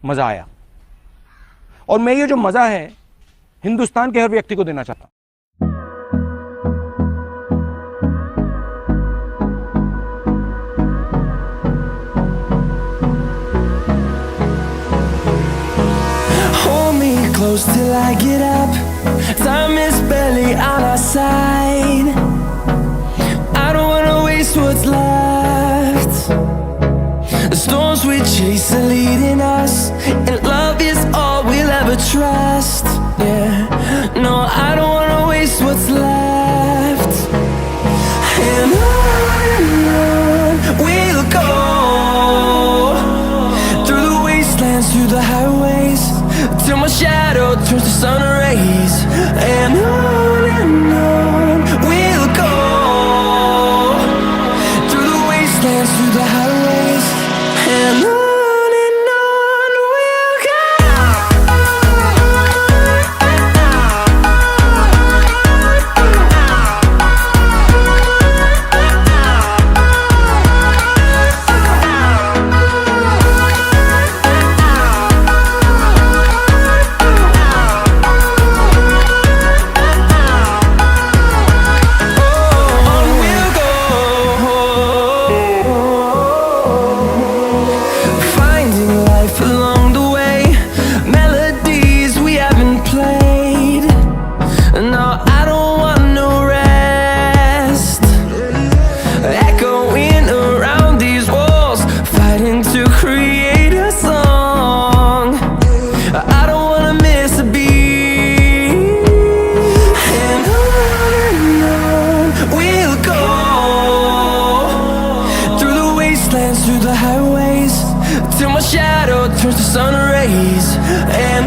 मजा आया। और मैं ये जो मजा है हिंदुस्तान के हर व्यक्ति को देना चाहता हूं। Close till I get up. Time is barely on our side. I don't wanna waste what's left. The storms we chase are leading us, and love is all we'll ever trust. Yeah, no, I don't wanna waste what's left. And on we'll go, through the wastelands, through the highways, till my shadow turns to sun rays. And on we'll go, through the wastelands, through the highways. And on we'll go. Through the highways, till my shadow turns to sun rays. And